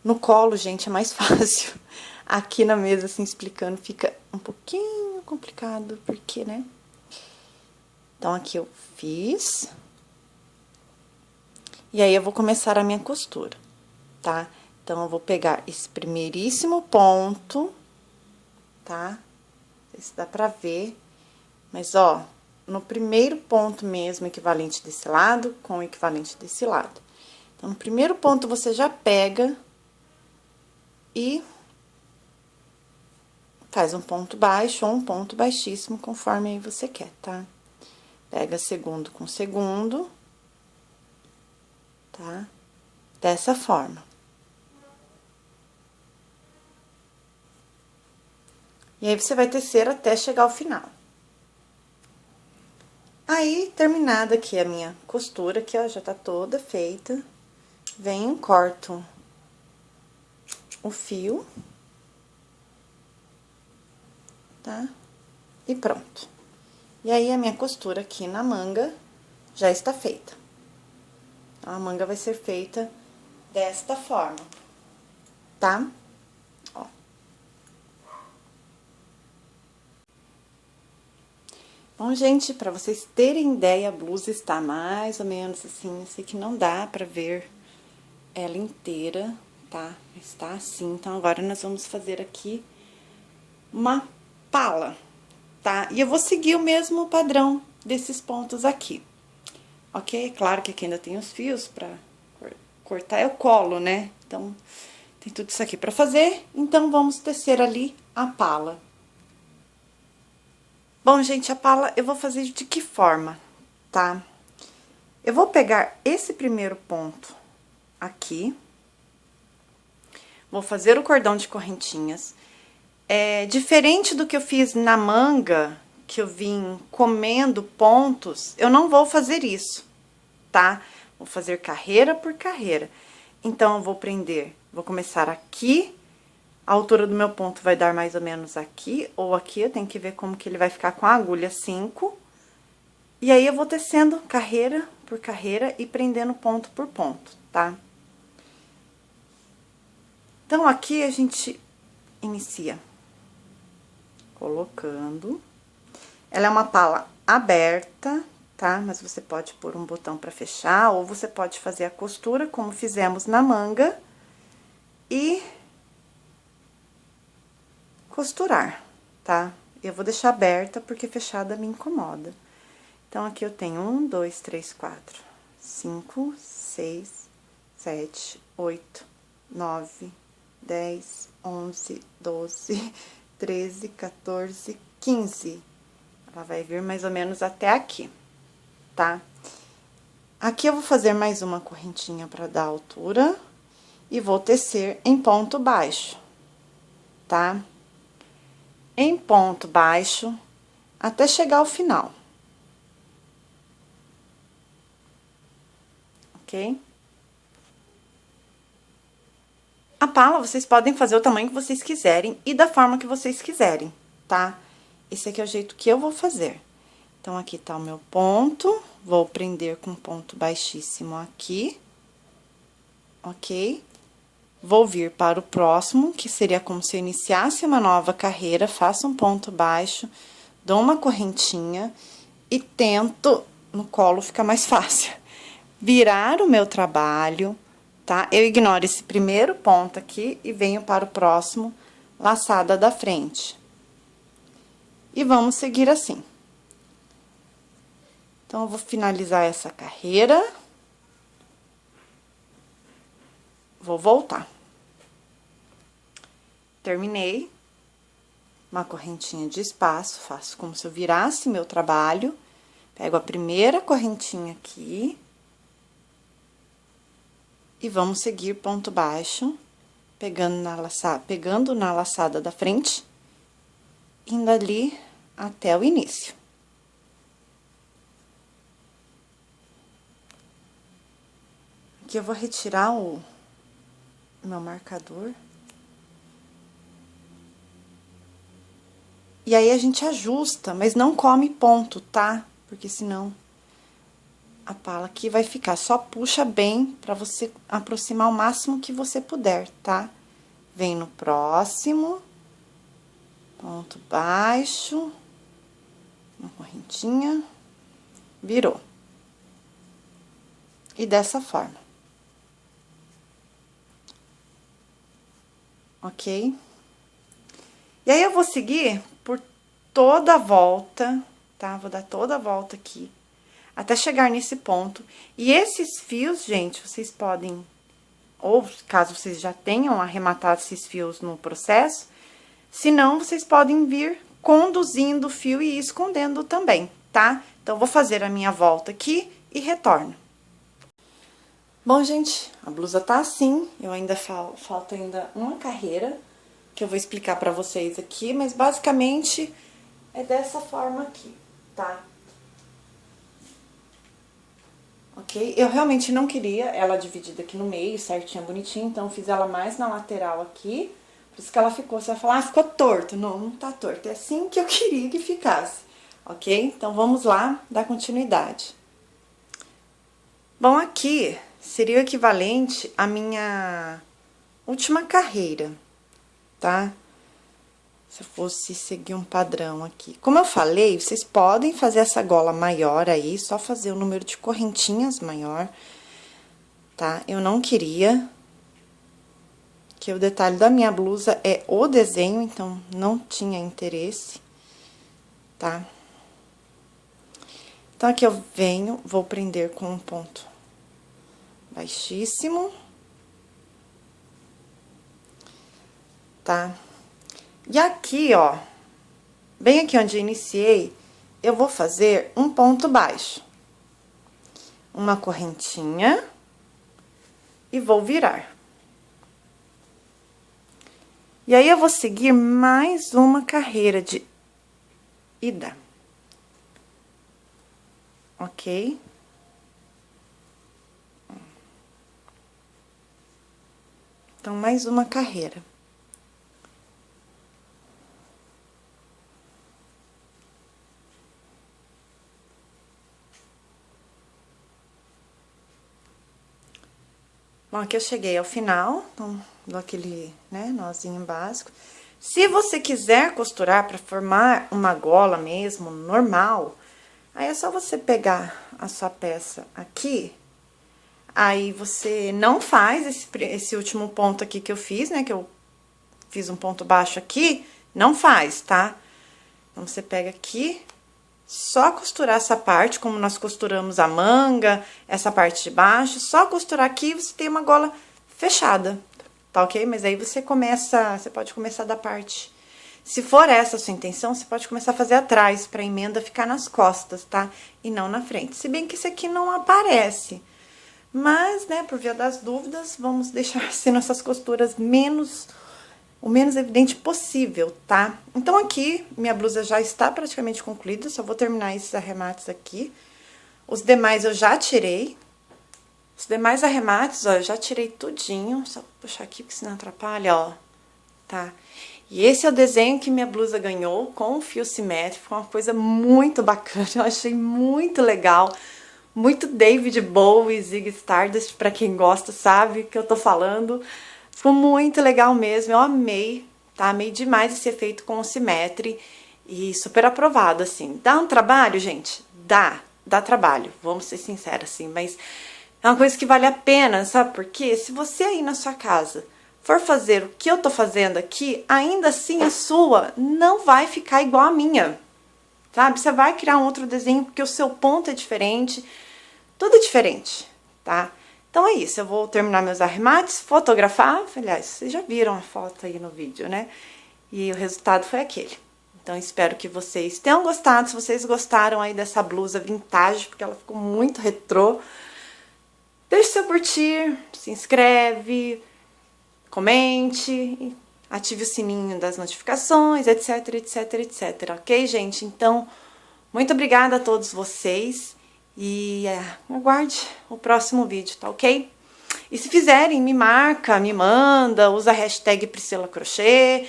No colo, gente, é mais fácil. Aqui na mesa, assim, explicando, fica um pouquinho complicado, porque, né? Então, aqui eu fiz. E aí, eu vou começar a minha costura, tá? Então, eu vou pegar esse primeiríssimo ponto, tá? Não sei se dá pra ver, mas, ó, no primeiro ponto mesmo, equivalente desse lado com o equivalente desse lado. Então, no primeiro ponto, você já pega e faz um ponto baixo ou um ponto baixíssimo, conforme aí você quer, tá? Pega segundo com segundo, tá? Dessa forma. E aí, você vai tecer até chegar ao final. Aí, terminada aqui a minha costura, que ó, já tá toda feita, venho, corto o fio, tá? E pronto. E aí, a minha costura aqui na manga já está feita. Então, a manga vai ser feita desta forma, tá? Ó. Bom, gente, pra vocês terem ideia, a blusa está mais ou menos assim. Eu sei que não dá pra ver ela inteira, tá? Está assim. Então, agora nós vamos fazer aqui uma pala, tá? E eu vou seguir o mesmo padrão desses pontos aqui, ok? Claro que aqui ainda tem os fios pra cortar, eu colo, né? Então, tem tudo isso aqui pra fazer. Então, vamos tecer ali a pala. Bom, gente, a pala eu vou fazer de que forma, tá? Eu vou pegar esse primeiro ponto aqui, vou fazer o cordão de correntinhas. Diferente do que eu fiz na manga, que eu vim comendo pontos, eu não vou fazer isso, tá? Vou fazer carreira por carreira. Então, eu vou prender, vou começar aqui. A altura do meu ponto vai dar mais ou menos aqui, ou aqui, eu tenho que ver como que ele vai ficar com a agulha 5. E aí, eu vou tecendo carreira por carreira e prendendo ponto por ponto, tá? Então, aqui a gente inicia colocando. Ela é uma pala aberta, tá? Mas você pode pôr um botão pra fechar, ou você pode fazer a costura, como fizemos na manga, e costurar, tá? Eu vou deixar aberta, porque fechada me incomoda. Então, aqui eu tenho 1, 2, 3, 4, 5, 6, 7, 8, 9, 10, 11, 12, 13, 14, 15. Ela vai vir mais ou menos até aqui, tá? Aqui eu vou fazer mais uma correntinha pra dar altura e vou tecer em ponto baixo, tá? Em ponto baixo, até chegar ao final. Ok? A pala, vocês podem fazer o tamanho que vocês quiserem e da forma que vocês quiserem, tá? Esse aqui é o jeito que eu vou fazer. Então, aqui tá o meu ponto, vou prender com ponto baixíssimo aqui, ok? Vou vir para o próximo, que seria como se eu iniciasse uma nova carreira, faço um ponto baixo, dou uma correntinha e tento, no colo fica mais fácil, virar o meu trabalho, tá? Eu ignoro esse primeiro ponto aqui e venho para o próximo, laçada da frente. E vamos seguir assim. Então, eu vou finalizar essa carreira. Vou voltar. Terminei. Uma correntinha de espaço, faço como se eu virasse meu trabalho. Pego a primeira correntinha aqui. E vamos seguir ponto baixo, pegando na laçada da frente, indo ali até o início. Aqui eu vou retirar o meu marcador. E aí, a gente ajusta, mas não come ponto, tá? Porque senão a pala aqui vai ficar. Só puxa bem pra você aproximar o máximo que você puder, tá? Vem no próximo, ponto baixo, uma correntinha, virou. E dessa forma. Ok? E aí, eu vou seguir por toda a volta tá? Vou dar toda a volta aqui, até chegar nesse ponto. E esses fios, gente, vocês podem, ou caso vocês já tenham arrematado esses fios no processo, se não, vocês podem vir conduzindo o fio e ir escondendo também, tá? Então, vou fazer a minha volta aqui e retorno. Bom, gente, a blusa tá assim, eu ainda falta ainda uma carreira, que eu vou explicar pra vocês aqui, mas basicamente é dessa forma aqui, tá? Ok? Eu realmente não queria ela dividida aqui no meio, certinha, bonitinha, então eu fiz ela mais na lateral aqui, por isso que ela ficou, você vai falar, ah, ficou torto. Não, não tá torto, é assim que eu queria que ficasse, ok? Então, vamos lá, dar continuidade. Bom, aqui seria o equivalente à minha última carreira, tá? Se eu fosse seguir um padrão aqui. Como eu falei, vocês podem fazer essa gola maior aí, só fazer o número de correntinhas maior, tá? Eu não queria, que o detalhe da minha blusa é o desenho, então não tinha interesse, tá? Então, aqui eu venho, vou prender com um ponto baixíssimo, tá? E aqui, ó, bem aqui onde eu iniciei, eu vou fazer um ponto baixo, uma correntinha e vou virar. E aí, eu vou seguir mais uma carreira de ida, ok? Então, mais uma carreira. Bom, aqui eu cheguei ao final, então, dou aquele, né, nozinho básico. Se você quiser costurar para formar uma gola mesmo, normal, aí é só você pegar a sua peça aqui, aí você não faz esse último ponto aqui que eu fiz, né, que eu fiz um ponto baixo aqui, não faz, tá? Então, você pega aqui, só costurar essa parte, como nós costuramos a manga, essa parte de baixo, só costurar aqui, você tem uma gola fechada, tá ok? Mas aí você pode começar da parte. Se for essa a sua intenção, você pode começar a fazer atrás, pra emenda ficar nas costas, tá? E não na frente. Se bem que esse aqui não aparece. Mas, né, por via das dúvidas, vamos deixar sendo essas costuras o menos evidente possível, tá? Então, aqui, minha blusa já está praticamente concluída, só vou terminar esses arremates aqui. Os demais eu já tirei. Os demais arremates, ó, eu já tirei tudinho. Só vou puxar aqui, porque senão atrapalha, ó, tá? E esse é o desenho que minha blusa ganhou, com o fio simétrico, uma coisa muito bacana, eu achei muito legal. Muito David Bowie, Ziggy Stardust, pra quem gosta sabe o que eu tô falando. Ficou muito legal mesmo, eu amei, tá? Amei demais esse efeito com o Simetri e super aprovado, assim. Dá um trabalho, gente? Dá trabalho, vamos ser sinceros, assim, mas é uma coisa que vale a pena, sabe por quê? Se você aí na sua casa for fazer o que eu tô fazendo aqui, ainda assim a sua não vai ficar igual a minha, sabe? Você vai criar um outro desenho porque o seu ponto é diferente, tudo é diferente, tá? Então, é isso, eu vou terminar meus arremates, fotografar, aliás, vocês já viram a foto aí no vídeo, né? E o resultado foi aquele. Então, espero que vocês tenham gostado, se vocês gostaram aí dessa blusa vintage, porque ela ficou muito retrô, deixe seu curtir, se inscreve, comente, ative o sininho das notificações, etc, etc, etc, ok, gente? Então, muito obrigada a todos vocês. E aguarde o próximo vídeo, tá ok? E se fizerem, me marca, me manda, usa a hashtag Priscila Crochê,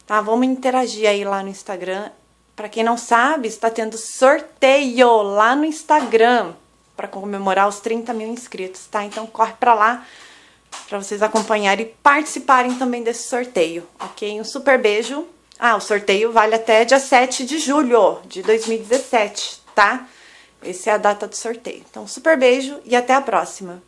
tá? Vamos interagir aí lá no Instagram. Pra quem não sabe, está tendo sorteio lá no Instagram para comemorar os 30 mil inscritos, tá? Então corre pra lá pra vocês acompanharem e participarem também desse sorteio, ok? Um super beijo. Ah, o sorteio vale até dia 7 de julho de 2017, tá? Essa é a data do sorteio. Então, super beijo e até a próxima!